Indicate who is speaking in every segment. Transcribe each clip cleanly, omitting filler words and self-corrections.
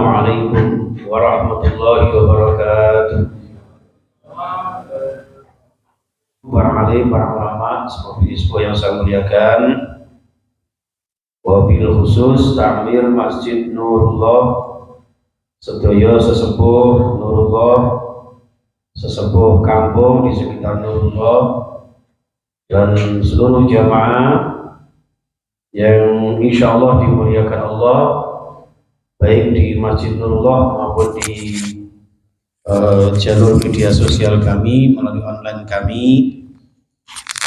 Speaker 1: Assalamualaikum warahmatullahi wabarakatuh. Para alim, para ulama, sepuh yang saya muliakan, wabil khusus takmir Masjid Nurullah, sedaya sesepuh Nurullah, sesepuh kampung di sekitar Nurullah, dan seluruh jamaah yang insya Allah dimuliakan Allah, baik di Masjid Nurullah maupun di jalur media sosial kami, melalui online kami,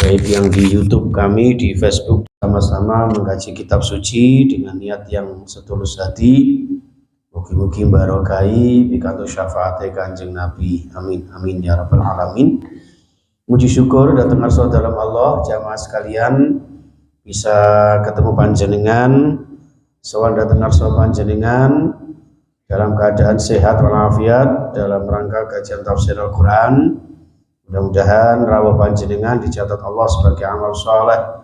Speaker 1: baik yang di YouTube kami, di Facebook, sama-sama mengkaji kitab suci dengan niat yang setulus hati. Mugi-mugi barokai bikanto syafaatnya Kanjeng Nabi. Amin amin ya rabbal alamin. Muji syukur datang ngarsa dalam Allah, jamaah sekalian bisa ketemu panjenengan, sowan datang ngarsa panjenengan dalam keadaan sehat walafiat dalam rangka kajian tafsir Al-Quran. Mudah-mudahan rawuh panjenengan dicatat Allah sebagai amal saleh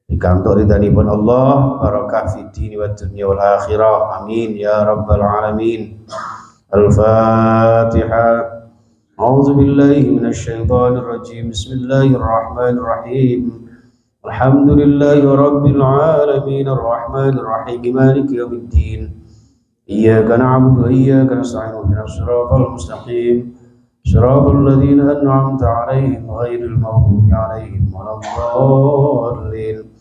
Speaker 1: di kantor ridhanipun Allah, barakah fid dini wad dunya wal akhirah. Amin ya rabbal alamin. Al-Fatihah. A'udzu billahi minasy syaithanir rajim. Bismillahirrahmanirrahim. Alhamdulillahi rabbil alamin arrahmanir rahim maliki yaumiddin. Iyyaka na'budu wa iyyaka nasta'in ihdinas siratal mustaqim. Shiratal ladzina an'amta 'alaihim ghairil maghdubi 'alaihim waladdallin.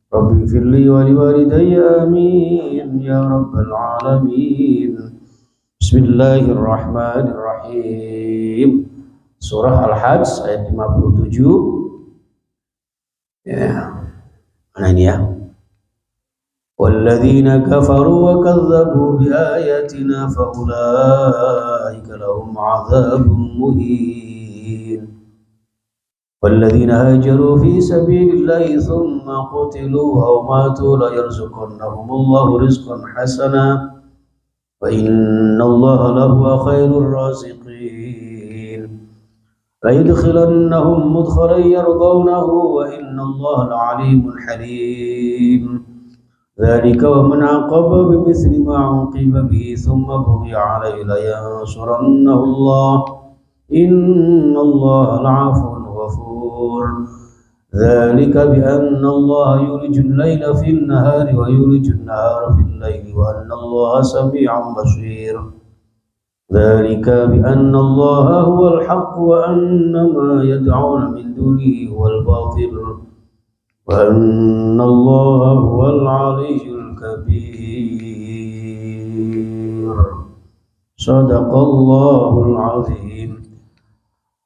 Speaker 1: Rabbi ighfirli wa liwalidayya amin ya rabbal alamin. Bismillahirrahmanirrahim. Surah Al-Hajj ayat 57. Ya. Mana ini ya? Walladzina kafaru wa kadzdzabu biayatina faulaika lahum 'adzabun muhin. Walladzina hajaru fi sabilillahi thumma qutilu aw matu la yarzuqannahumullahu rizqan hasana wa innallaha lahuwa khairur raziqin. La yudkhilannahum mudkhalan yardawnahu wa innallaha la'alimun halim. Dzalika wa man 'aqaba bimithli ma 'uqiba bihi thumma bughiya 'alayhi la yansurannahu Allah innallaha la'afuwwun ghafur. Dzalika bi anna Allah yulijul laila fil nahari wa yulijun nahara fil laili wa anna Allaha samii'un basir. Dzalika bi anna Allaha huwal haqq wa anna ma yad'una min dunihi huwal batil. Wa anna Allaha huwal 'aliyyul kabir. Shadaqallahul 'azim.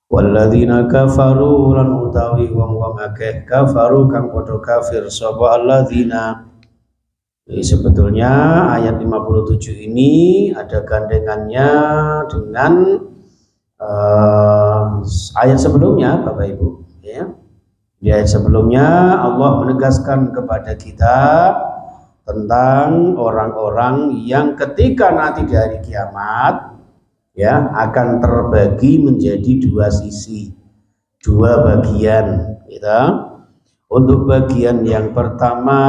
Speaker 1: Walladzina kafaru lan utawi wong-wong akeh kafaru kang padha kafir sapa alladzina. Jadi sebetulnya ayat 57 ini ada gandengannya dengan ayat sebelumnya, Bapak Ibu, ya. Di ayat sebelumnya Allah menegaskan kepada kita tentang orang-orang yang ketika nanti di hari kiamat ya akan terbagi menjadi dua sisi, dua bagian, gitu. Untuk bagian yang pertama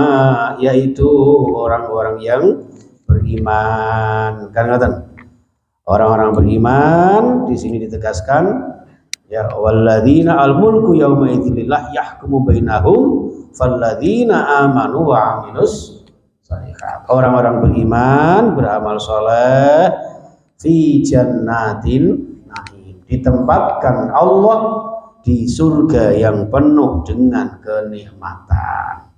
Speaker 1: yaitu orang-orang yang beriman. Kan orang-orang beriman di sini ditegaskan ya walladzina al-mulku yauma idzin lillah yahkumu bainahum falladzina amanu wa 'amilus shalihat. Orang-orang beriman beramal saleh fi jannatin na'im, ditempatkan Allah di surga yang penuh dengan kenikmatan.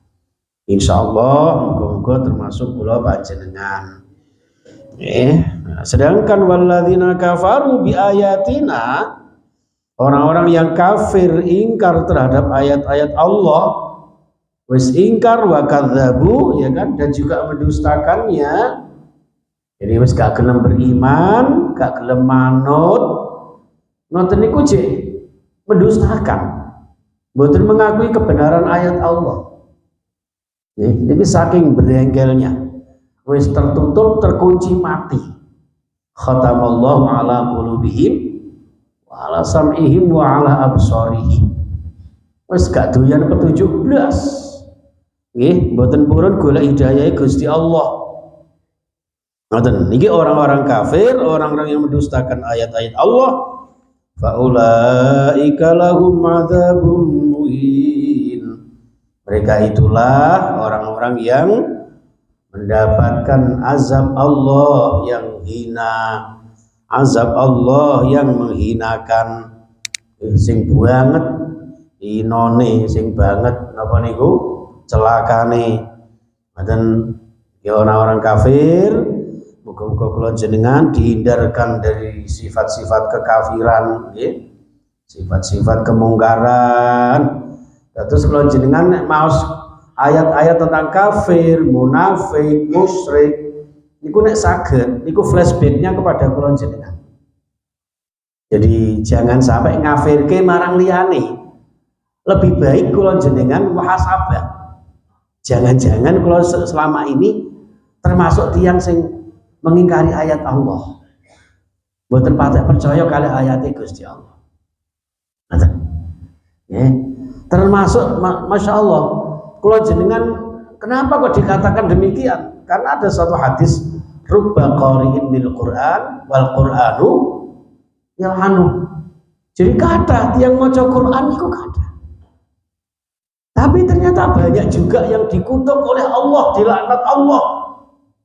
Speaker 1: Insyaallah muga-muga termasuk kula panjenengan. Sedangkan walladzina kafaru bi ayatina, orang-orang yang kafir ingkar terhadap ayat-ayat Allah, wis ingkar wa kadzdzabu, ya kan, dan juga mendustakannya. Jadi wis gak gelem beriman, gak gelem manut, ngoten niku jek mendustakan, mboten mengakui kebenaran ayat Allah. Ini saking berenggelnya, wis tertutup, terkunci mati. Khatamallahu ala qulubihim wa ala sam'ihim wa ala absarihim. Wis gak doyan petunjuk blas. Nggih, mboten purun golek hidayah Gusti Allah. Ngoten, niki orang-orang kafir, orang-orang yang mendustakan ayat-ayat Allah, faulaika lahum adzabun muhin. Mereka itulah orang-orang yang mendapatkan azab Allah yang hina, azab Allah yang menghinakan. Sing banget inone, sing banget napa niku celakane. Ngoten ya orang-orang kafir. Muga-muga kula jenengan dihindarkan dari sifat-sifat kekafiran, ya. Sifat-sifat kemungkaran. Terus kula jenengan nek maos ayat-ayat tentang kafir, munafik, musyrik, niku nek saged, niku flashbacknya kepada kula jenengan. Jadi jangan sampai ngafirke marang liyane. Lebih baik kula jenengan muhasabah. Jangan-jangan kula selama ini termasuk tiang sing mengingkari ayat Allah, mboten patek percaya kali ayat Gusti Allah. Ya, termasuk masya Allah, kalau jenengan kenapa kok dikatakan demikian? Karena ada suatu hadis, rubba qari'in bil Quran wal Quranu yalhanu. Jadi kata tiang maca Quran itu kata. Tapi ternyata banyak juga yang dikutuk oleh Allah, dilaknat Allah.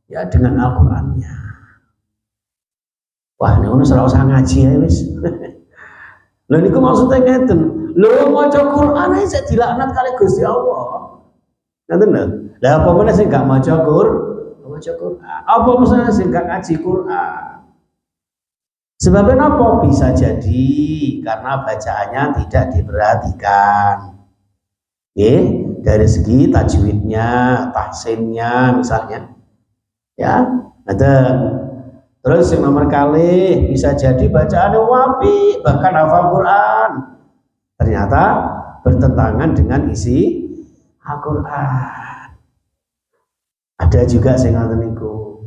Speaker 1: Ya dengan Al-Qur'annya. Wah, ini ora usah ngaji ya wis. Lha niku maksudnya ngeten. Lho maca Qur'an ae sik dilaknat kali Gusti Allah. Ngoten lho. Lah apa meneh sing gak maca Qur'an? Apa meneh sing gak ngaji Qur'an? Sebabnya apa? Bisa jadi karena bacaannya tidak diperhatikan. Dari segi tajwidnya, tahsinnya misalnya. Ya, ada. Terus yang nomor kali bisa jadi bacaannya wapi, bahkan hafal Quran. Ternyata bertentangan dengan isi Al-Quran. Ada juga sing ngoten niku.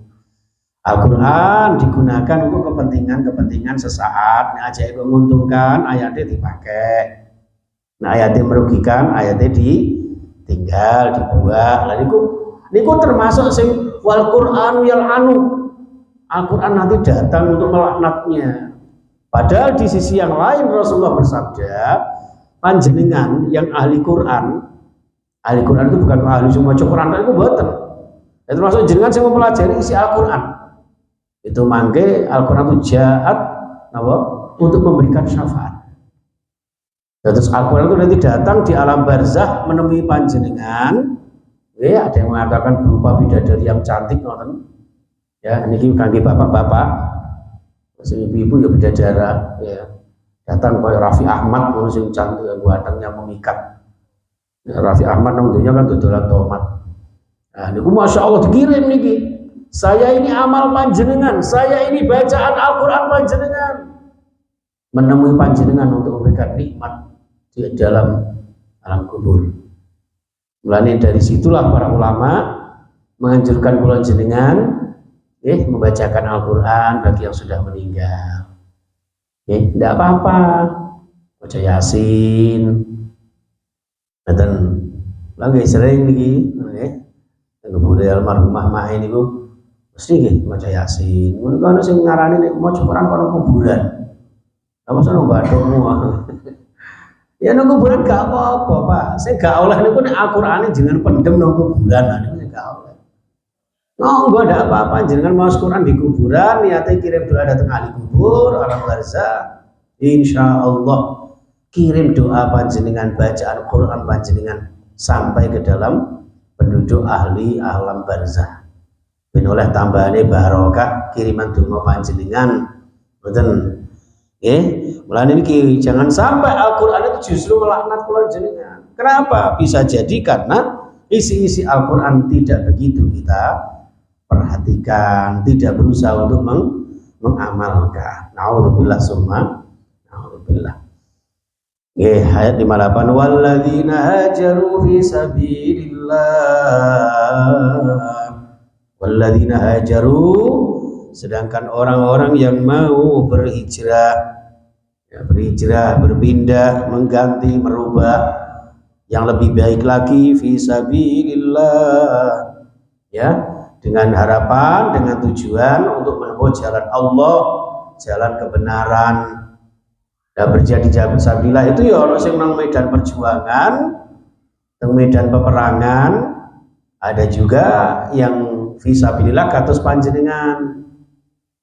Speaker 1: Al-Quran digunakan untuk kepentingan sesaat. Nah, aja itu menguntungkan, ayatnya dipakai. Nah, ayatnya merugikan, ayatnya ditinggal, dibuang. Lalu niku termasuk sing wal Qur'an yal'anu. Al-Qur'an nanti datang untuk melaknatnya. Padahal di sisi yang lain Rasulullah bersabda, panjenengan yang ahli Quran itu bukan ahli semua Quran, itu boten. Itu termasuk jenengan yang mempelajari isi Al-Qur'an. Itu mangke Al-Qur'an itu jahat untuk memberikan syafaat. Terus Al-Qur'an itu nanti datang di alam barzah menemui panjenengan. Ada yang mengatakan berupa bidadari yang cantik, nonton. Ya, ini kangge bapak-bapak, ibu-ibu ya bidadara, ya. Datang kayak Raffi Ahmad, sing cantik, buatannya memikat. Ya, Raffi Ahmad namanya kan dodolan tomat. Nah, niku masya Allah dikirim niki. Saya ini amal panjenengan, saya ini bacaan Al-Quran panjenengan. Menemui panjenengan untuk memberikan nikmat di dalam alam kubur. Mulai dari situlah para ulama menganjurkan kula jenengan membacakan Al-Quran bagi yang sudah meninggal. Tidak apa-apa, baca Yasin. Dan lagi sering nih, kemudian almarhumah mah ini bu, mesti baca Yasin. Kalau sing ngarani nih mau Quran kalau kuburan, apa sih nunggu ya nunggu kuburan gak apa-apa pak. Saya gak oleh nih Al-Quran jangan pendem nunggu kuburan, ini gak oleh. Oh, enggak ada apa-apa, jenengan mau Quran di kuburan, niatnya kirim doa datang ahli kubur, alam barzah, insya Allah kirim doa panjenengan, bacaan Quran panjenengan sampai ke dalam penduduk ahli alam barzah. Ben oleh tambahannya barokah kiriman doa panjenengan, betul? Mulane niki jangan sampai Al-Quran itu justru melaknat kula jenengan. Kenapa? Bisa jadi karena isi-isi Al-Quran tidak begitu kita perhatikan, tidak berusaha untuk mengamalkan. Nauzubillah summa nauzubillah. Ayat 58, walladzina hajaru fi sabilillah. Walladzina hajaru, sedangkan orang-orang yang mau berhijrah, berpindah, mengganti, merubah yang lebih baik lagi fi sabilillah, ya, dengan harapan, dengan tujuan untuk menempuh jalan Allah, jalan kebenaran. Dan berjadi fisabilillah itu ya ono sing nang medan perjuangan, nang medan peperangan, ada juga yang fisabilillah kados panjenengan,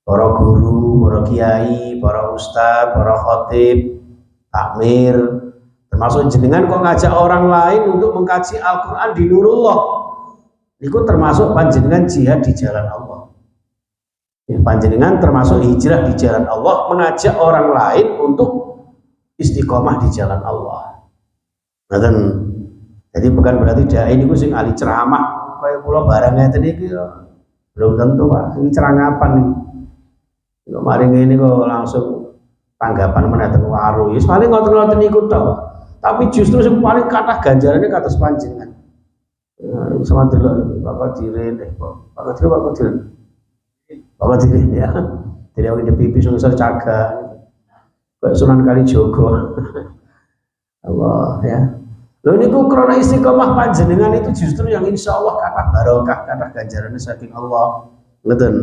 Speaker 1: para guru, para kiai, para ustadz, para khatib, takmir, termasuk jenengan kok ngajak orang lain untuk mengkaji Al-Quran di Nurullah, itu termasuk panjenengan jihad di jalan Allah. Ya, panjenengan termasuk hijrah di jalan Allah, mengajak orang lain untuk istiqomah di jalan Allah. Nah, jadi bukan berarti dai niku sing ahli ceramah kaya kula barang ngeten iki belum tentu Pak. Ini cerangapan nih. Kok mari ngene kok langsung tanggapan meneten waru. Ya paling ngoten-ngoten niku tok. Tapi justru yang paling kathah ganjarane kados panjenengan. Sama delok Bapak Diren, Bapak Diren ya. Tidak ada pipis unsur caga. Kayak Sunan Kalijogo. Allah ya. Lho niku krana istiqomah panjenengan itu justru yang insya Allah kathah barokah, kathah ganjarane saking Allah. Ngoten.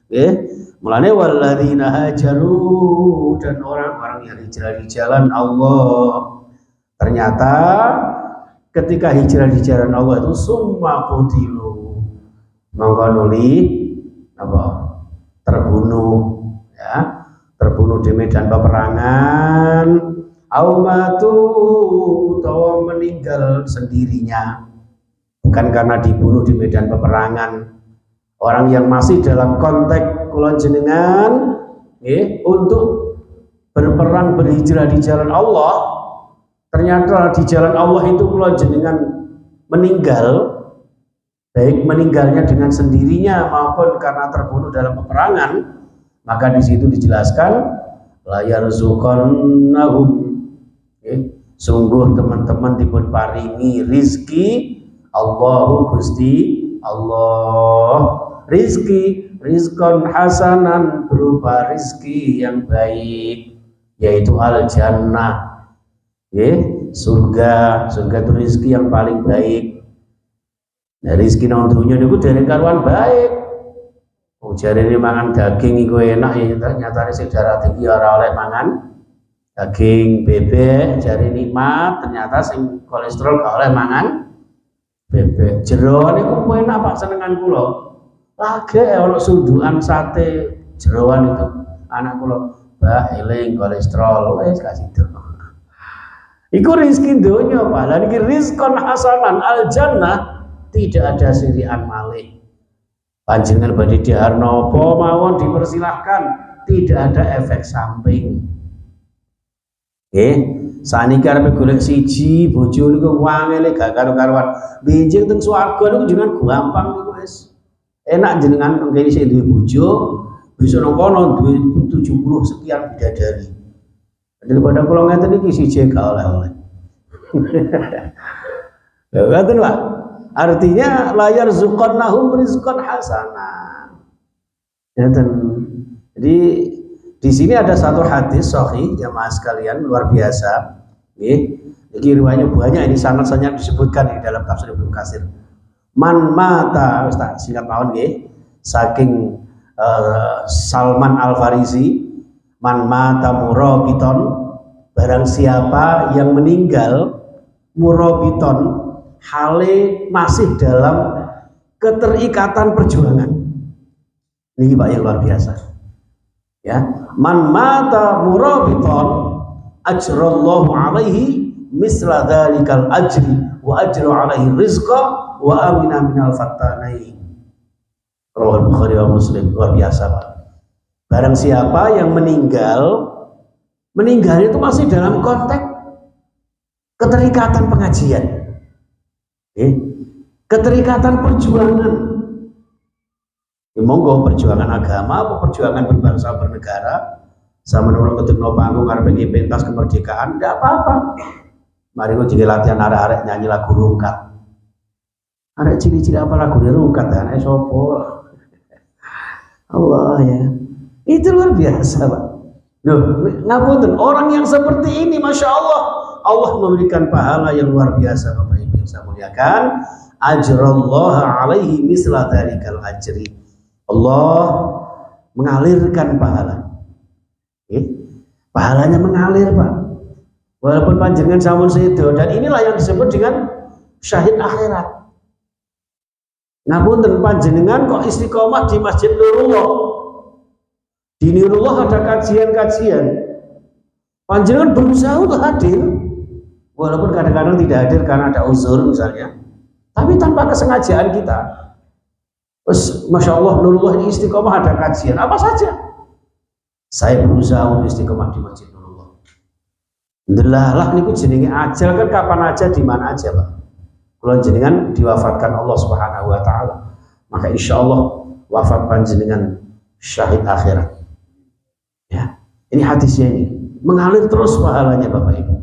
Speaker 1: Nggih. Mulane walladzina hajaru, dan orang-orang yang hijrah di jalan Allah. Ternyata ketika hijrah di jalan Allah itu summa qutilu, monggo nuli apa? Terbunuh ya, terbunuh di medan peperangan, aumatu atau meninggal sendirinya, bukan karena dibunuh di medan peperangan. Orang yang masih dalam konteks kula jenengan untuk berperang berhijrah di jalan Allah, ternyata di jalan Allah itu kula jenengan meninggal, baik meninggalnya dengan sendirinya maupun karena terbunuh dalam peperangan, maka di situ dijelaskan la yarzuqannahum, sungguh teman-teman dipun paringi rizki Allahu Gusti Allah, rizqan hasanan, berupa rizki yang baik, yaitu al jannah, surga itu rizki yang paling baik. Nah, rizki nang dunya niku dereng karuan baik. Oh, jarene mangan daging iku enak ya, nyatane sing darah tinggi ora oleh mangan daging bebek, jare nikmat, ternyata sing kolesterol gak oleh mangan bebek. Jeroan niku enak Pak, senengan kula. Lagi ono sundukan sate jeroan itu anak kula, bah eling kolesterol wis kasih itu. Iku rizki dunya Pak. Lah niki rizqan hasanan al jannah, tidak ada sirian malih. Panjenengan badhe dihar napa mawon dipersilahkan, tidak ada efek samping. Saniki arep golek siji bojo niku wangele gak karo-karuan. Benjing teng swarga niku jenengan gampang niku wis. Enak jenengan kene sing duwe bojo, bisa nang kono duwe 70 sekian bidadari. Daripada kula ngeten iki siji gak oleh-oleh. Lha ngoten Pak. Artinya layar zuqannahum rizqan hasanah. Jadi di sini ada satu hadis sahih jamaah sekalian luar biasa. Ini riwayatnya banyak, ini sangat-sangat disebutkan di dalam tafsir Ibnu Katsir. Man mata, Ustaz singkat mawon nggih, saking Salman Al Farisi, man mata murabiton, barang siapa yang meninggal murabiton, hale masih dalam keterikatan perjuangan. Ini Pak yang luar biasa. Ya, man mata murabiton ajrallahu alaihi misla dzalikal ajri wa ajru alaihi rizqa wa amina minal fattanain. Rawal Bukhari wa Muslim. Luar biasa Pak. Barang siapa yang meninggal itu masih dalam konteks keterikatan pengajian, keterikatan perjuangan. Monggo perjuangan agama apa perjuangan berbangsa bernegara, sama nurung ketekno panggung arep pentas kemerdekaan, tidak apa-apa. Mari kok jadi latihan arek-arek nyanyi lagu rungkat. Arek cili-cili apa lagu rungkat ya? Sopo? Allah ya. Itu luar biasa Pak. Loh, ngapunten, orang yang seperti ini Masya Allah, Allah memberikan pahala yang luar biasa Bapak Ibu yang saya muliakan. ajrallaha alaihi misla dzalikal ajri. Allah mengalirkan pahala. Pahalanya mengalir, Pak. Walaupun panjenengan sampun sedo, dan inilah yang disebut dengan syahid akhirat. Ngapunten panjenengan kok istiqomah di Masjid Nurullah. Di Nurullah ada kajian-kajian. Panjenengan berusaha untuk hadir, walaupun kadang-kadang tidak hadir karena ada uzur misalnya. Tapi tanpa kesengajaan kita. Terus, Masya Allah, Nurullah ini istiqomah ada kajian. Apa saja? Saya berusaha untuk istiqomah di Masjid Nurullah. Delalah niku jenenge ajal kan kapan aja di mana aja, Pak. Kalau jenengan diwafatkan Allah Subhanahu wa taala, maka insya Allah wafat panjenengan syahid akhirat. Ya, ini hadisnya ini mengalir terus pahalanya Bapak Ibu.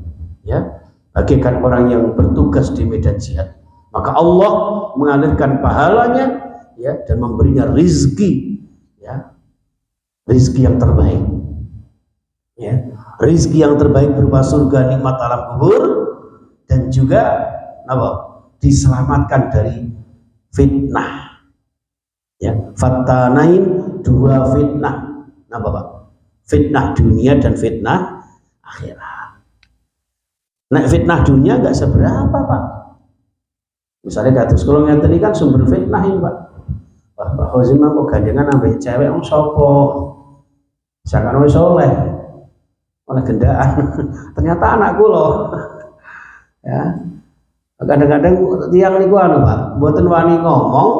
Speaker 1: Ya, bagaikan orang yang bertugas di medan jihad, maka Allah mengalirkan pahalanya, ya, dan memberinya rizki, ya, rizki yang terbaik, ya, rizki yang terbaik berupa surga, nikmat alam kubur, dan juga apa? Diselamatkan dari fitnah, ya, fatanain, dua fitnah, apa Pak? Fitnah dunia dan fitnah akhirat. Nah, fitnah dunia nggak seberapa, Pak. Misalnya kados kula ngeten iki kan sumber fitnah ini, Pak. Pak Khozim kok gandengan ambek cewek wong sapa? Sakane wis soleh. Oleh gendaan. Ternyata anakku loh. Ya. Kadang-kadang tiang niku anu Pak, mboten wani ngomong,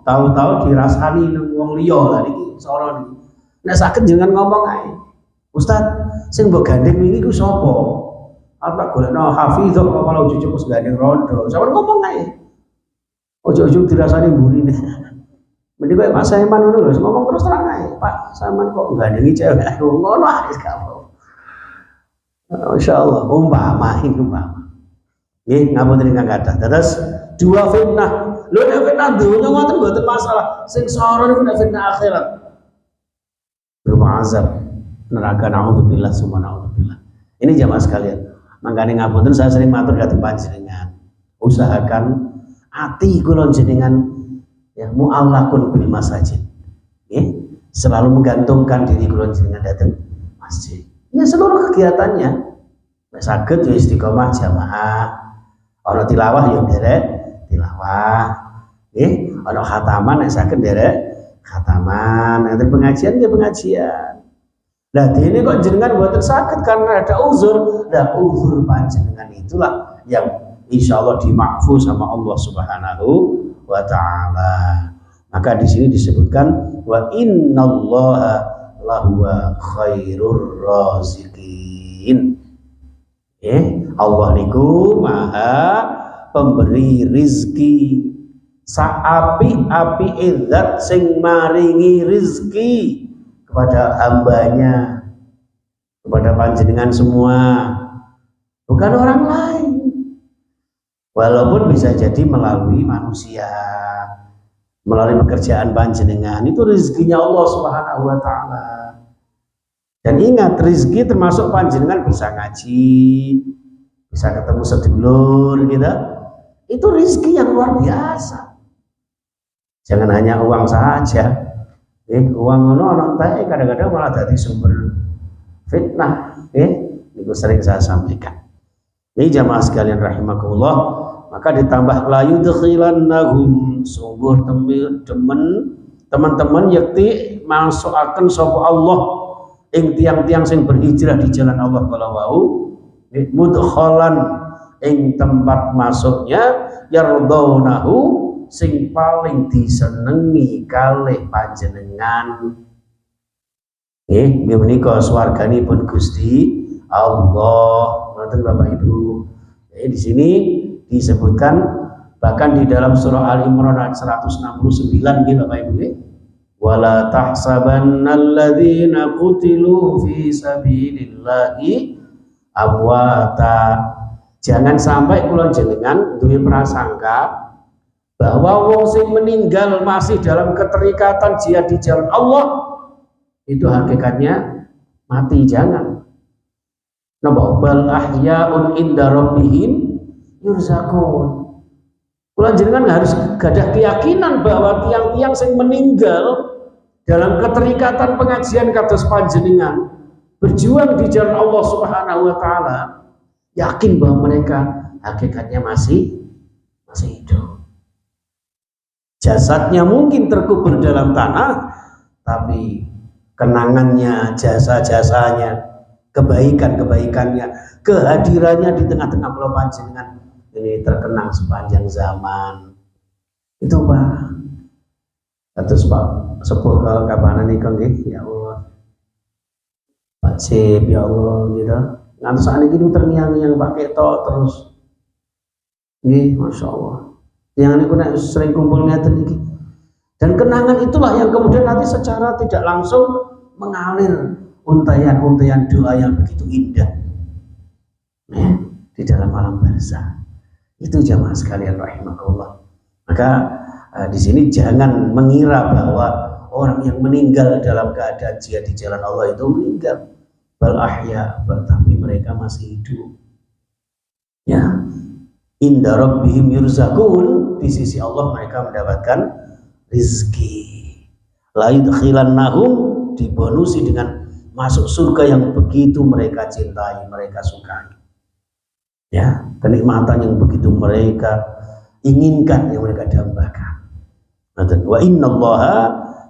Speaker 1: tahu-tahu dirasani nang wong liya lah niki sora niki. Nek saged jenengan ngomong ae. Ustaz, sing mbok gandeng iki ku sapa? Apa golekno hafizah kok malah cucu wis gandeng rondo. Sampun ngomong ae. Ojo-ojo dirasani mburine. Mending koyo Pak Saiman ngono lho, ngomong terus terang ae. Pak, sampean kok gandengi cewek ngono ae kabeh. Insyaallah umpama. Nggih, ngapunten ingkang kathah. Terus dua fitnah. Lho nek fitnah dunya ngoten mboten masalah. Sing sora niku nek fitnah akhirat. Berupa azab neraka, naudzubillah summa naudzubillah. Ini jamaah sekalian. Mangkane ngapunten saya sering matur dhateng panjenengan. Usahakan ati kula jenengan ya mu'allaqun bil masajid. Nggih, selalu menggantungkan diri kula jenengan dhateng masjid. Ya seluruh kegiatannya. Nek saged ya istiqomah jamaah. Ana tilawah ya nderek tilawah, nggih. Ana khataman nek saged nderek khataman, nek pengajian ya pengajian. Lah dene kok jenengan mboten saged karena ada uzur. Lah uzur panjenengan itulah yang insyaallah dimakfu sama Allah Subhanahu wa taala. Maka di sini disebutkan wa innallaha lahuwa khairur raziqin. Allah niku maha pemberi rizki, saapi-api zat sing maringi rizki kepada hambanya, kepada panjenengan semua, bukan orang lain. Walaupun bisa jadi melalui manusia, melalui pekerjaan panjenengan, itu rezekinya Allah Subhanahu wa taala. Dan ingat, rezeki termasuk panjenengan bisa ngaji, bisa ketemu sedulur gitu. Itu rezeki yang luar biasa. Jangan hanya uang saja. Uang ngono kadang-kadang malah jadi sumber fitnah. Itu sering saya sampaikan. Ini jamaah sekalian rahimakumullah, maka ditambah la yudkhilannahum, sungguh teman-teman yakti masuk-akan sapa Allah ing tiang-tiang sing berhijrah di jalan Allah kala wau mudkhalan ing tempat masuknya yardaunahu sing paling disenengi kalih panjenengan. Nggih menika swarganipun Gusti Allah. Ngoten Bapak Ibu. Di sini disebutkan bahkan di dalam surah Al-Imran ayat 169 nggih Bapak Ibu nggih. Wala tahsabannalladzina qutilu fi sabilillahi amwata. Jangan sampai kula jenengan duwe prasangka bahwa wong sing meninggal masih dalam keterikatan jihad di jalan Allah itu hakikatnya mati. Jangan. Napa bal ahya'un inda rabbihim yurzaqun. Kula jenengan harus gadah keyakinan bahwa tiang-tiang yang meninggal dalam keterikatan pengajian kados panjenengan berjuang di jalan Allah Subhanahu wa taala, yakin bahwa mereka hakikatnya masih hidup. Jasadnya mungkin terkubur dalam tanah, tapi kenangannya, jasa-jasanya, kebaikan-kebaikannya, kehadirannya di tengah-tengah pulau panjenengan ini terkenang sepanjang zaman. Itu Pak. Terus Pak sepuh kalau kapan nih nggih, ya Allah. Pak Cip, ya Allah gitu. Ngantos saat ini terngiang-ngiang Pak Keto terus. Nggih, Masya Allah. Yang niku nek sering kumpul ngeten iki. Dan kenangan itulah yang kemudian nanti secara tidak langsung mengalir untayan-untayan doa yang begitu indah. Ya, di dalam alam barzah. Itu jamaah sekalian rahimakumullah. Maka di sini jangan mengira bahwa orang yang meninggal dalam keadaan jihad di jalan Allah itu meninggal. Bal ahya, tapi mereka masih hidup. Ya. Inda rabbihim yurzakun, di sisi Allah mereka mendapatkan rizki. La yudkhilannahum, dibonusi dengan masuk surga yang begitu mereka cintai, mereka sukai. Ya, kenikmatan yang begitu mereka inginkan, yang mereka dambakan. Wa innallaha,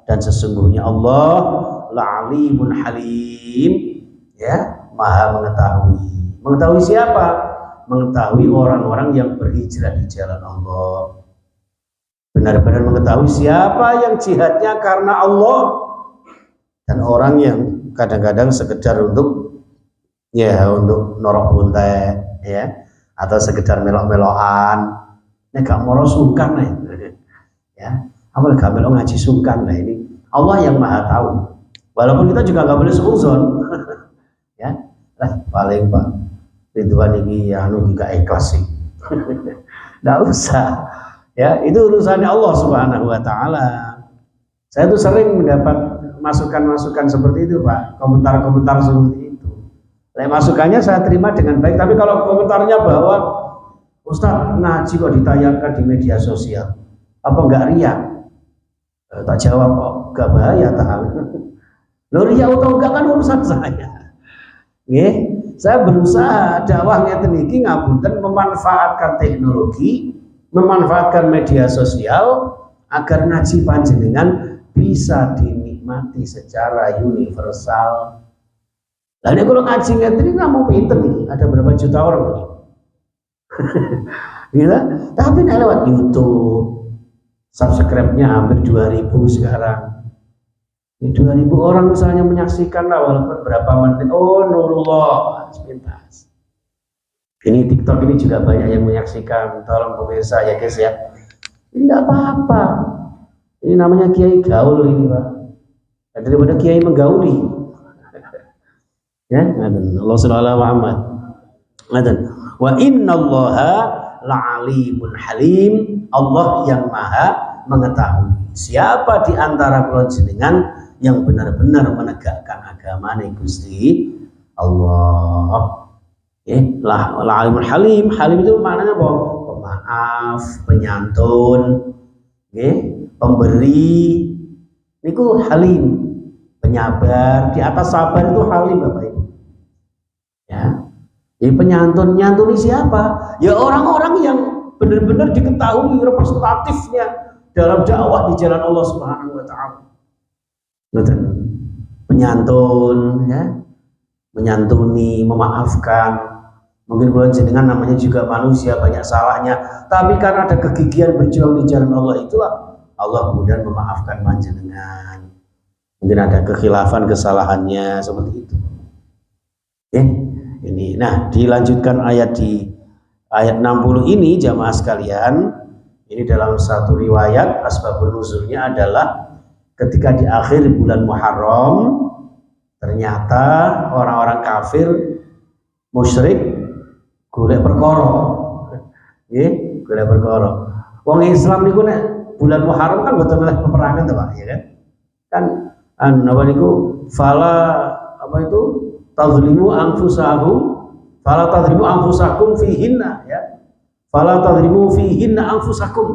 Speaker 1: dan sesungguhnya Allah la'alimun halim, ya, maha mengetahui. Mengetahui siapa? Mengetahui orang-orang yang berhijrah di jalan Allah. Benar-benar mengetahui siapa yang jihadnya karena Allah, dan orang yang kadang-kadang sekedar untuk norok buntai, ya, atau sekedar melok-melokan, nek gak moro sungkan nih, ya, apa gak melok ngaji sungkan. Nah ini Allah yang maha tahu. Walaupun kita juga gak boleh suuzon, ya, paling Pak Ridwan ini ya gak ikhlas sih, nggak usah, ya, itu urusannya Allah Subhanahu wa taala. Saya tuh sering mendapat masukan-masukan seperti itu Pak, komentar-komentar seperti itu. Masukannya saya terima dengan baik, tapi kalau komentarnya bahwa Ustaz ngaji kok ditayangkan di media sosial, apa enggak riya? Tak jawab kok, enggak bahaya tak. Lo riya atau enggak kan urusan saya. Nggih, saya berusaha dakwah ngeten iki ngapunten memanfaatkan teknologi, memanfaatkan media sosial agar ngaji panjenengan bisa dinikmati secara universal. Lalu kalau ngaji ngeten iki nggak mau pinter nih, ada berapa juta orang nih. Gitu. Tapi nek lewat YouTube, subscribe-nya hampir 2000 sekarang. Ini 2000 orang misalnya menyaksikan lah, walaupun berapa menit. Oh Nurullah, sepintas. Ini TikTok ini juga banyak yang menyaksikan. Tolong pemirsa ya guys ya. Ini enggak apa-apa. Ini namanya kiai gaul ini Pak. Daripada kiai menggauli. Ya, Allah sallallahu Muhammad. Wa innallaha la'alimun halim, Allah yang maha mengetahui siapa di antara kula jenengan yang benar-benar menegakkan agama Gusti Allah. La'alimun halim, halim itu maknanya apa? Pemaaf, penyantun, pemberi, niku halim, penyabar. Di atas sabar itu halim Bapak Ibu. Ya, jadi penyantun, nyantuni siapa? Ya orang-orang yang benar-benar diketahui representatifnya dalam dakwah di jalan Allah Subhanahu wa taala. Penyantun, ya, menyantuni, memaafkan. Mungkin kalau jenengan namanya juga manusia, banyak salahnya, tapi karena ada kegigihan berjuang di jalan Allah, itulah Allah kemudian memaafkan panjenengan. Mungkin ada kekhilafan kesalahannya seperti itu. Ini. Nah, dilanjutkan ayat di ayat 60 ini jamaah sekalian. Ini dalam satu riwayat asbabun nuzulnya adalah ketika di akhir bulan Muharram ternyata orang-orang kafir musyrik golek perkara. Nggih, golek perkara. Wong Islam niku nek bulan Muharram kan boten oleh peperangan to, Pak, ya kan? Kan napa niku fala apa itu? Tadzlimu anfusakum, fala tadzlimu anfusakum fihinna, ya. Fala tadrimu fihinna anfusakum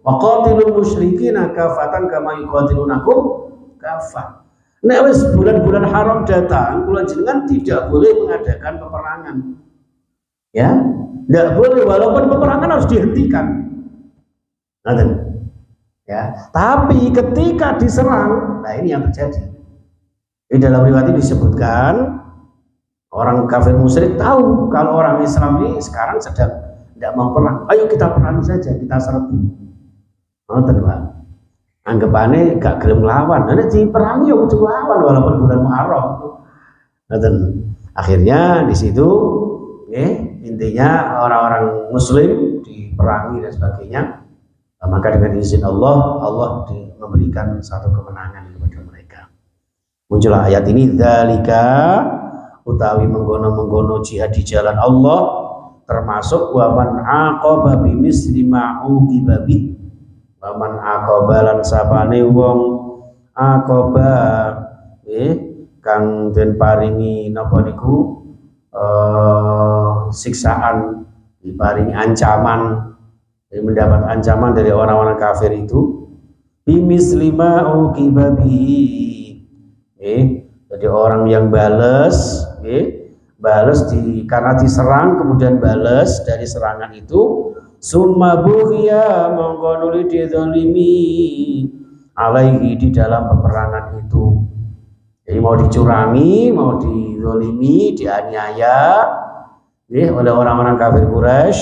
Speaker 1: wa qatilul musyrikina kafatan kama yuqatilunakum kafah. Nek wis bulan-bulan haram datang, kula jenengan tidak boleh mengadakan peperangan. Ya, tidak boleh, walaupun peperangan harus dihentikan. Nanti. Ya, tapi ketika diserang, nah ini yang terjadi. Di dalam riwayat disebutkan orang kafir musyrik tahu kalau orang Islam ini sekarang sedang tidak mau perang. Ayo kita perangi saja, kita serbu. Nanti, Pak. Anggapannya gak gelem lawan, nanti diperangi ya kudu lawan walaupun bulan Muharram. Nanti akhirnya di situ, intinya orang-orang Muslim diperangi dan sebagainya. Maka dengan izin Allah, Allah memberikan satu kemenangan kepada mereka. Muncullah ayat ini, dzalika utawi menggono-menggono jihad di jalan Allah, termasuk wa man aqaba bimisli ma uqiba bi. Wa man aqaba lan sapane wong aqaba kang den paringi napa niku siksaan, diparingi ancaman, mendapat ancaman dari orang-orang kafir itu bimisli ma uqiba bi. Jadi orang yang balas karena diserang kemudian balas dari serangan itu, summa bughiya mongko nuli dizalimi alaihi di dalam peperangan itu. Jadi mau dicurangi, mau dizalimi, dianiaya oleh orang-orang kafir Quraisy.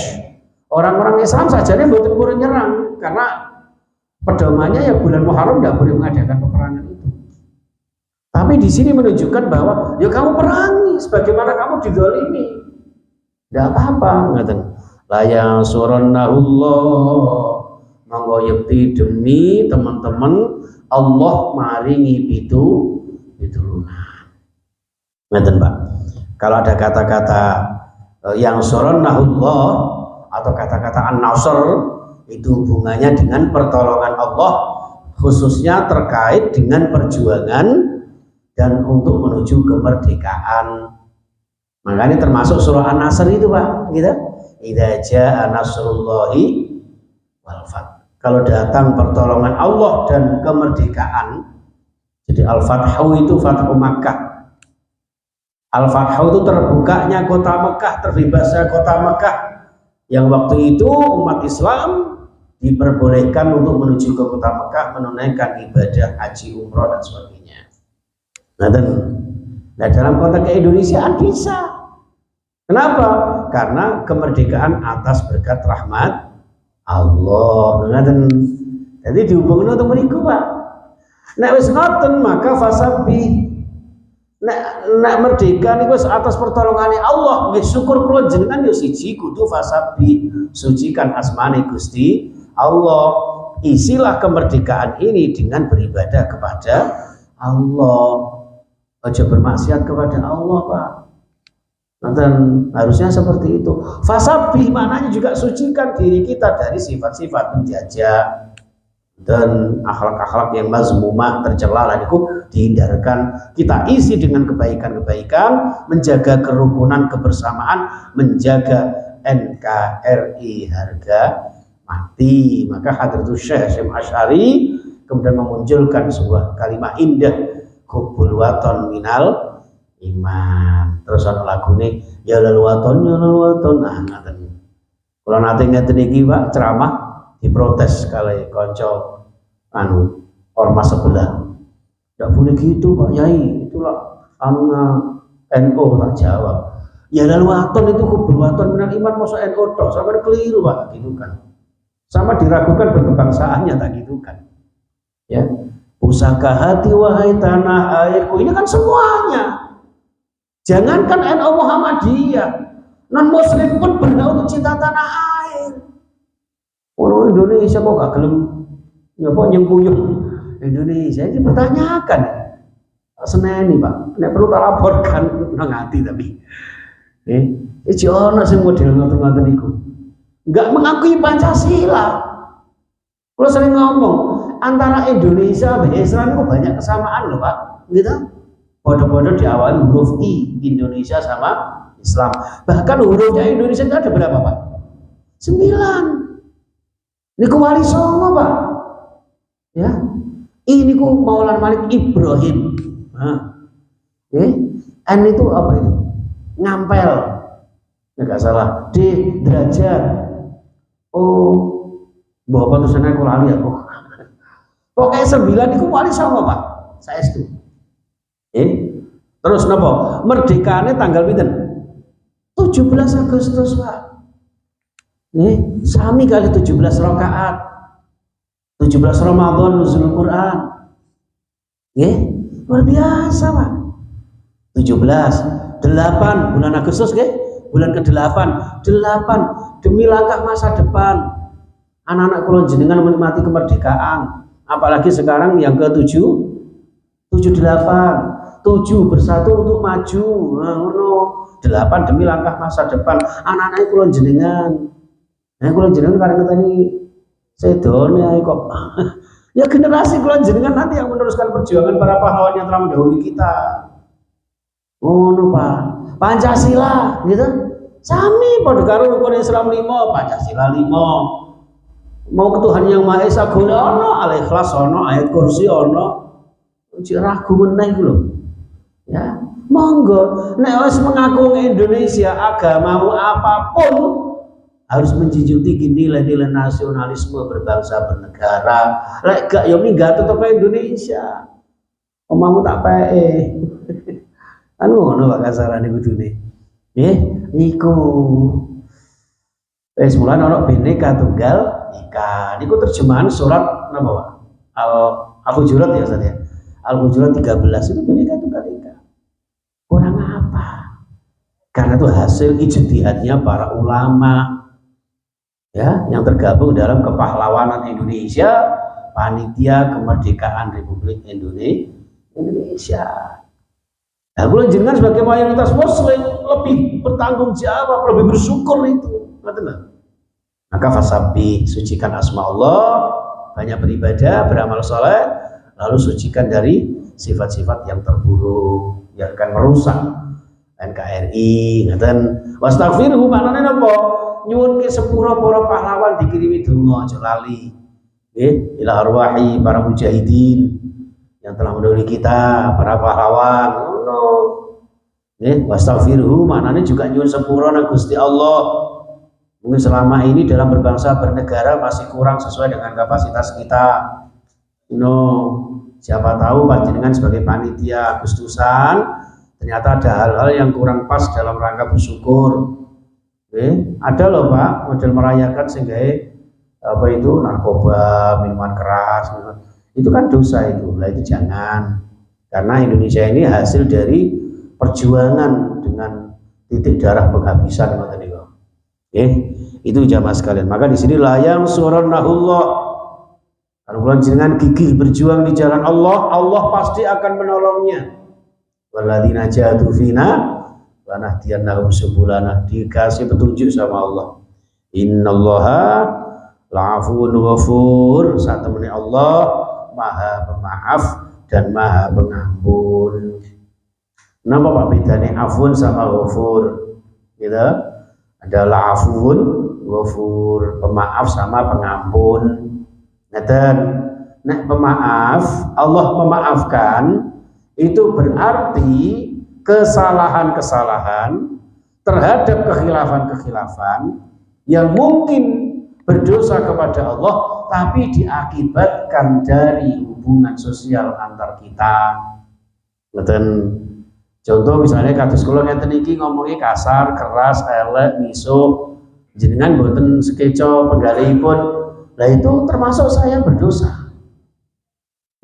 Speaker 1: Orang-orang Islam saja ini mboten purun nyerang karena pedomannya ya bulan Muharram tidak boleh mengadakan peperangan itu. Tapi di sini menunjukkan bahwa ya kamu perangi sebagaimana kamu dizalimi. Tidak apa-apa, ngaten. La yansurannahullah, monggo yekti demi teman-teman Allah maringi pitulungan. Ngaten, Pak. Kalau ada kata-kata yang surannahullah atau kata-kata an-nasr, itu hubungannya dengan pertolongan Allah, khususnya terkait dengan perjuangan dan untuk menuju kemerdekaan. Makanya termasuk surah An-Nasr itu, Pak, gitu. Idza jaa nasrullahi wal fath. Kalau datang pertolongan Allah dan kemerdekaan. Jadi Al-Fathu itu Fathu Makkah. Al-Fathu itu terbukanya kota Mekah, terbebasnya kota Mekah. Yang waktu itu umat Islam diperbolehkan untuk menuju ke kota Mekah menunaikan ibadah haji, umroh dan sebagainya. Nah, dalam konteks keindonesiaan bisa. Kenapa? Karena kemerdekaan atas berkat rahmat Allah. Jadi dihubungkan untuk meniku, Pak. Nek wis ngoten maka fasabi. Nek merdeka niku atas pertolongane Allah, nggih syukur kula jenengan yo siji kudu fasabi, sucikan asmane Gusti Allah. Isilah kemerdekaan ini dengan beribadah kepada Allah. Aja bermaksiat kepada Allah, Pak. Dan harusnya seperti itu. Fasabi maknanya juga sucikan diri kita dari sifat-sifat menjajah dan akhlak-akhlak yang mazmumah, tercela, itu dihindarkan. Kita isi dengan kebaikan-kebaikan, menjaga kerukunan, kebersamaan, menjaga NKRI harga mati. Maka Hadratus Syekh Hasyim Asy'ari kemudian memunculkan sebuah kalimat indah, hubbul waton minal iman. Terus ana lagune ya lal waton nah ngaten. Kula nate ngeten iki, Pak, ceramah diprotes kali kanca ormas sebelah. Enggak boleh gitu, Pak Yai. Itulah NU tak jawab. Ya lal waton itu hubbul waton minal iman, masa NU tok, sampai keliru, Pak, gitu kan. Sama diragukan berkebangsaannya, tak gitu kan. Ya. Pusaka hati wahai tanah airku, ini kan semuanya. Jangankan NU Muhammadiyah, non muslim pun berhak untuk cinta tanah air. Orang Indonesia kok gak gelem nyapa nyengkuyung Indonesia, ini dipertanyakan. Seneni, Pak, nek perlu tak laporkan nang ati tapi. Iki ono sing model ngoten-ngoten niku. Enggak mengakui Pancasila. Kalau sering ngomong antara Indonesia dan Israel itu banyak kesamaan loh, Pak, gitu. Bodoh-bodoh diawali huruf I, Indonesia sama Islam. Bahkan hurufnya Indonesia itu ada berapa, Pak? 9. Niku wali songo, Pak. Ya. Ini ku Maulana Malik Ibrahim. Nah. N itu apa itu? Ngampel. Enggak salah. D derajat. Oh, bapak tulisannya aku lali aku. Pokoknya 9 itu wali songo, Pak. Saya itu. Terus napa? Merdekane tanggal pinten? 17 Agustus, Pak. Sami kali 17 rakaat. 17 Ramadan nuzul Quran. Luar biasa, Pak. 17 8 bulan Agustus bulan ke-8 demi langkah masa depan anak-anak kula jenengan menikmati kemerdekaan, apalagi sekarang yang ke-7 78 7 bersatu untuk maju. Ngono. 8 demi langkah masa depan anak-anak kula jenengan. Kula jenengan karena ngeteni sedone kok. Ya generasi kula jenengan nanti yang meneruskan perjuangan para pahlawan yang telah mendahului kita. Ngono, Pak. Pancasila gitu. Sami padha karo rukun Islam 5, Pancasila 5. Mau ke Tuhan yang Maha Esa gone ana, Al-Ikhlas ana, ayat kursi ana. Uji ragu meneh iku lho. Ya, monggo nek wis mengaku Indonesia agamamu apapun harus menjunjung tinggi nilai-nilai nasionalisme berbangsa bernegara. Lek gak ya minggat tetep Indonesia. Omahmu tak peke. Anu ngono Pak kasarane kudune. Iku. Mulane ana Bhinneka Tunggal Ika. Niku terjemahan surat napa, Pak? Al-Hujurat ya Ustaz ya. Al-Hujurat 13 itu Bhinneka Tunggal Ika. Kurang apa? Karena itu hasil ijtihadnya para ulama ya yang tergabung dalam kepahlawanan Indonesia, panitia kemerdekaan Republik Indonesia. Nah, kalau jenengan sebagai mayoritas muslim lebih bertanggung jawab, lebih bersyukur itu. Maka fasabbih, sucikan asma Allah, banyak beribadah, beramal soleh, lalu sucikan dari sifat-sifat yang terburuk yang akan merusak NKRI. Dan wastaghfirhu maknane napa? Nyuwun ke sepura para pahlawan dikirimi donga aja lali. Ila arwahi para mujahidin yang telah mendahului kita, para pahlawan. Wastaghfirhu maknanya juga nyuwun sepura nang Gusti Allah. Mungkin selama ini dalam berbangsa bernegara masih kurang sesuai dengan kapasitas kita. Siapa tahu panjenengan sebagai panitia Agustusan ternyata ada hal-hal yang kurang pas dalam rangka bersyukur. Ada loh Pak model merayakan sehingga apa itu narkoba, minuman keras, itu kan dosa itu. Lah itu jangan. Karena Indonesia ini hasil dari perjuangan dengan titik darah penghabisan itu jamaah sekalian. Maka di sini layang suranahullah. Kalau kalian jangan gigih berjuang di jalan Allah, Allah pasti akan menolongnya. Walladzina jahadu fina lanahdiyannahum subulana, dikasih petunjuk sama Allah. Innallaha la'afuwun ghafur, saat temani Allah Maha Pemaaf dan Maha Pengampun. Kenapa Pak bedanya afun sama ghafur? Gitu. Adalah afun, ghafur, pemaaf sama pengampun. Ngeten. Nek pemaaf, Allah memaafkan itu berarti kesalahan-kesalahan terhadap kekhilafan-kekhilafan yang mungkin berdosa kepada Allah tapi diakibatkan dari hubungan sosial antar kita. Ngeten. Contoh misalnya kados kula ngeten iki ngomongnya kasar, keras, elek, miso, jenengan mboten sekeco penggalihipun. Lah itu termasuk saya berdosa.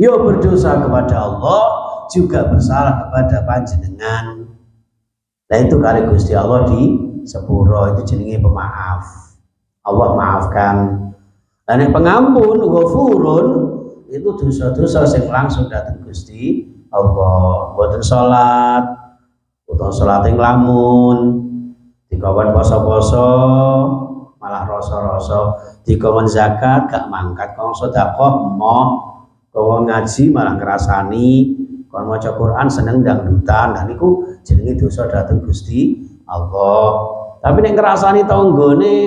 Speaker 1: Yo berdosa kepada Allah, juga bersalah kepada panjenengan. Nah itu kali Gusti Allah di sepuro itu jenenge pemaaf. Allah maafkan. Dan yang pengampun ghafurun itu dosa-dosa yang langsung datang Gusti Allah. Boten sholat, utawa sholat yang lamun, dikawan poso-poso, malah rasa-rasa, dikawan zakat gak mangkat, kawan sedekah emoh, kawan ngaji malah ngerasani, kawan maca Quran seneng dangdutan, dan itu jenenge dosa dateng Gusti Allah. Tapi nek ngrasani tanggane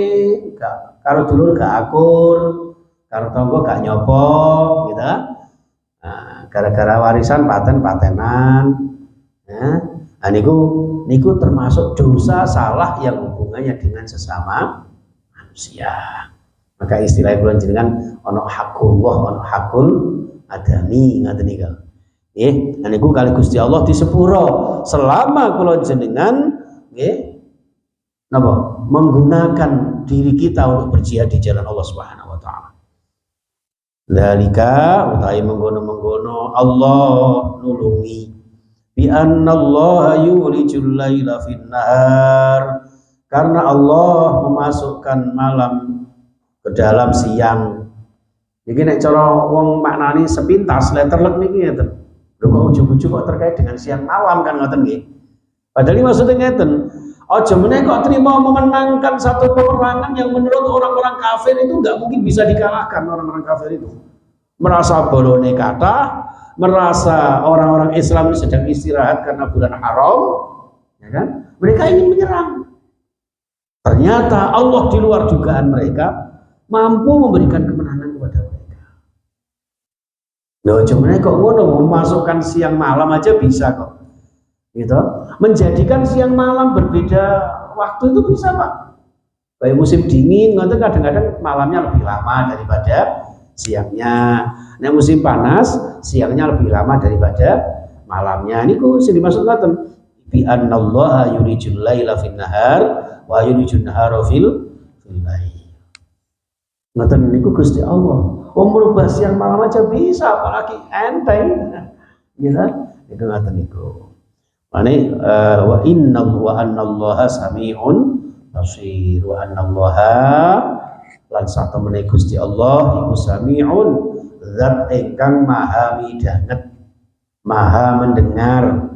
Speaker 1: gak karo dulur gak akur, karo tangga gak nyopo gitu. Nah, gara-gara warisan paten-patenan. Ya. Nah, niku termasuk dosa salah yang hubungannya dengan sesama manusia. Maka istilah kula jenengan ana hakullah, ana hakul adami ngaten niku. Nggih, niku kali Gusti Allah di sepuro selama kula jenengan nggih napa menggunakan diri kita untuk berjihad di jalan Allah Subhanahu wa taala. Dalika utawi menggono-menggono Allah nulungi bi anna Allah yulijul laila fin nahar, karena Allah memasukkan malam ke dalam siang. Iki nek cara wong maknani sepintas letterlek niki ngeten. Lho kok ujug-ujug kok terkait dengan siang malam kan ngoten nggih. Padahal maksudnya ngeten, aja meneh kok terima memenangkan satu peperangan yang menurut orang-orang kafir itu nggak mungkin bisa dikalahkan. Orang-orang kafir itu merasa bolone kathah, merasa orang-orang Islam sedang istirahat karena bulan haram, ya kan? Mereka ingin menyerang. Ternyata Allah di luar dugaan mereka mampu memberikan kemenangan kepada mereka. Loh, cuman kok ngono memasukkan siang malam aja bisa kok. Gitu. Menjadikan siang malam berbeda waktu itu bisa, Pak. Kayak musim dingin, kadang-kadang malamnya lebih lama daripada siangnya. Nah, musim panas, siangnya lebih lama daripada malamnya. Niku sing dimaksud ngoten. Bi annallaha yulijul laila fin nahar wa yulijun nahara fil lail. Ngoten niku Gusti Allah. Merubah siang malam aja bisa, apalagi enteng. Gitu. Itu ngoten niku. Mane wa annallaha sami'un basir wa annallaha lan satemene Gusti Allah iku sami'un zat ingkang maha midanget, maha mendengar.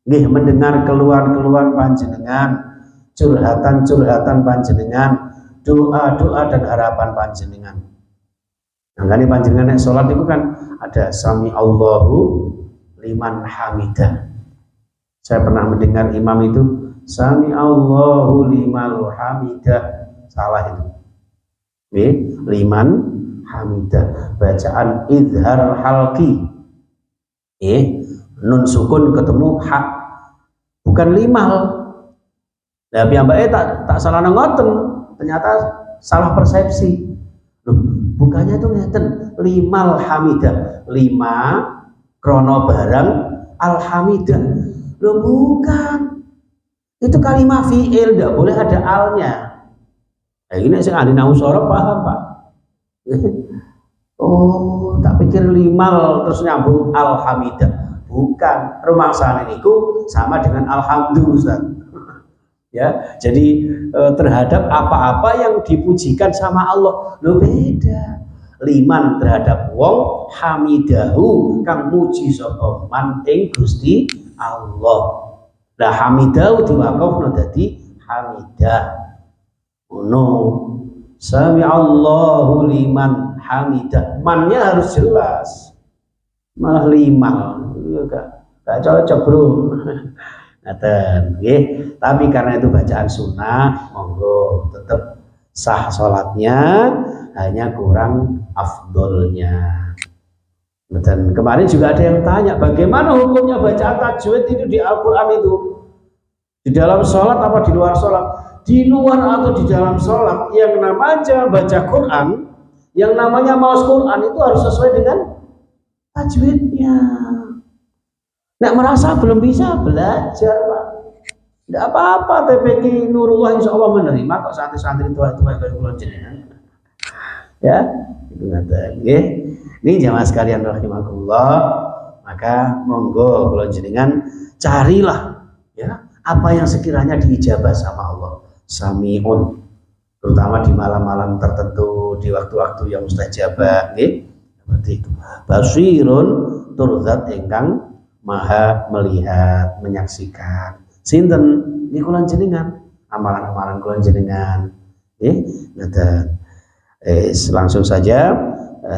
Speaker 1: Nggih mendengar keluhan-keluhan panjenengan, curhatan-curhatan panjenengan, doa-doa dan harapan panjenengan. Makanya panjenengan nek salat itu kan ada sami Allahu liman hamidah. Saya pernah mendengar imam itu sami Allahu liman hamidah. Salah itu. Liman hamidah. Bacaan izhar halqi. Nun sukun ketemu hak. Bukan limal. Nah, piyambake tak salah ngoten. Ternyata salah persepsi. Loh, bukannya itu ngeten, limal hamidah. Lima krono barang alhamidah. Loh bukan, itu kalimat fi'il, tidak boleh ada alnya. Nah, ini sing ahli nahwu sorab paham, Pak. Oh, tak pikir limal terus nyambung alhamidah. Bukan, rumangsane niku sama dengan alhamdulillah. Ya, jadi terhadap apa-apa yang dipujikan sama Allah, loh beda. Liman terhadap wong hamidahu kang muji sapa man ing Gusti Allah. Lah hamidahu diwakafno dadi hamidah. Ono sami Allahu liman hamidah. Mannya harus jelas. Malah liman gak cocok, Bro. Ngaten nggih. Tapi karena itu bacaan sunnah, monggo tetap sah salatnya, hanya kurang afdolnya. Dan kemarin juga ada yang tanya, bagaimana hukumnya bacaan tajwid itu di Al-Quran itu? Di dalam sholat apa di luar sholat? Di luar atau di dalam sholat, yang namanya baca Quran, yang namanya maos Quran itu harus sesuai dengan tajwidnya. Nek merasa belum bisa, belajar, Pak. Tidak apa-apa, TPQ Nurullah insya Allah menerima kok santri-santri tua-tua kayak kula jenengan. Ya, itu ngaten nggih. Ini jamaah sekalian rahimakumullah, maka monggo kula jenengan carilah ya apa yang sekiranya diijabah sama Allah. Sami'un, terutama di malam-malam tertentu, di waktu-waktu yang mustajabah nggih. Seperti itu. Basirun turzat ingkang maha melihat, menyaksikan. Sinten niki kula jenengan, amalan-amalan kula jenengan. Nggih, ngaten. Langsung saja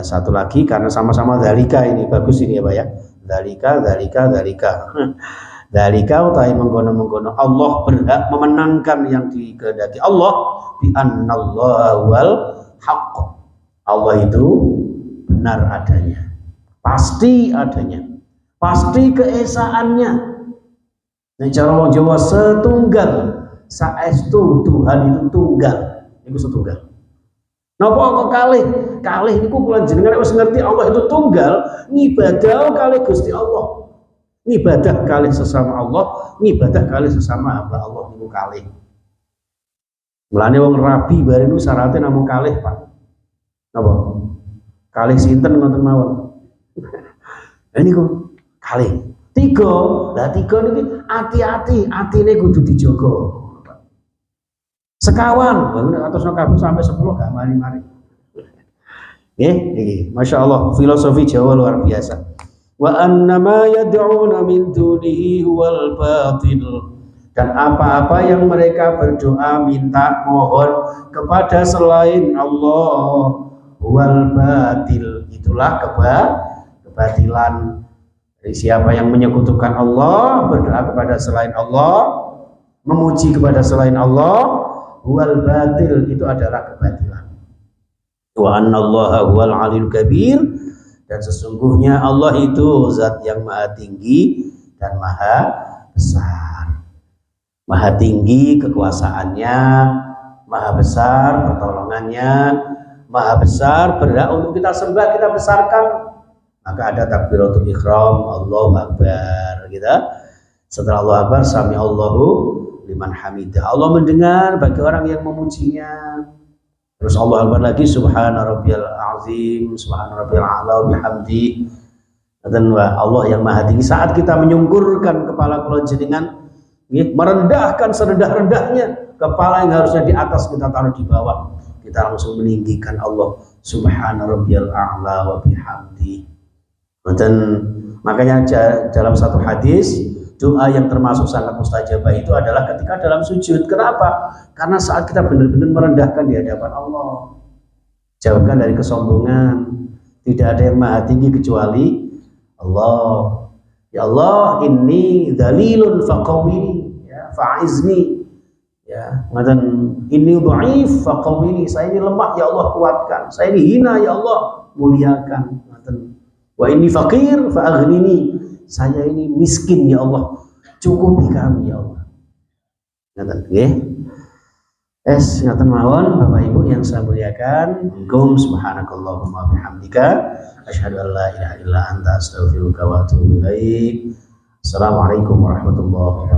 Speaker 1: satu lagi karena sama-sama dzalika ini bagus ini ya Pak ya. Dzalika. Dzalika utahe mengkono-mengkono Allah berhak memenangkan yang dikehendaki Allah bi annallaha wal haqq. Allah itu benar adanya, pasti adanya, pasti keesaannya. Nek cara wong Jawa setunggal, saestu Tuhan itu tunggal, iku setunggal. Napa kok kalih? Kalih niku kula jenengan wis ngerti Allah itu tunggal, ngibadah kalih Gusti Allah. Ngibadah kalih sesama Allah, ngibadah kalih sesama hamba Allah niku kalih. Mulane wong rabi bare niku syaratnya namung kalih, Pak. Napa? Kalih sinten ngoten mawon. Lah niku kalih. 3. Lah 3 niki ati-ati, atine kudu dijaga. Sekawan, atusno kabeh sampai 10 gak mari-mari. Nggih, iki masyaallah filosofi Jawa luar biasa. Wa annama yad'una min dunihi huwal batil, dan apa-apa yang mereka berdoa minta mohon kepada selain Allah huwal batil, itulah kebatilan. Jadi siapa yang menyekutukan Allah, berdoa kepada selain Allah, memuji kepada selain Allah, huwal batil, itu adalah kebatilan. Wa annallaha huwal aliyul kabir, dan sesungguhnya Allah itu zat yang maha tinggi dan maha besar. Maha tinggi kekuasaannya, maha besar pertolongannya, maha besar berhak untuk kita sembah, kita besarkan. Maka ada takbiratul ihram, Allahu akbar, gitu. Setelah Allahu akbar, sami Allahu liman hamidah, Allah mendengar bagi orang yang memujinya. Terus Allah akbar lagi, subhana rabbiyal azim, subhana rabbiyal a'la bihamdi. Dan Allah yang maha tinggi. Saat kita menyungkurkan kepala kula jenengan, merendahkan serendah-rendahnya, kepala yang harusnya di atas kita taruh di bawah, kita langsung meninggikan Allah, subhana rabbiyal a'la wa bihamdi. Dan makanya dalam satu hadis, doa yang termasuk sangat mustajabah itu adalah ketika dalam sujud. Kenapa? Karena saat kita benar-benar merendahkan di hadapan Allah, jauhkan dari kesombongan. Tidak ada yang maha tinggi kecuali Allah. Ya Allah, inni dzalilun faqawwini, ya fa'izni, ya ngaten, inni dhaif faqawwini, saya ini lemah ya Allah kuatkan, saya ini hina ya Allah muliakan, ngaten. Wa inni faqir fa'aghnini, saya ini miskin ya Allah, cukupi kami ya Allah. Ngaten nggih. Ngaten mawon Bapak Ibu yang saya muliakan. Gum subhanakallahumma bihamdika asyhadu an la ilaha illa anta astaghfiruka wa atubu ilaik. Assalamualaikum warahmatullahi wabarakatuh.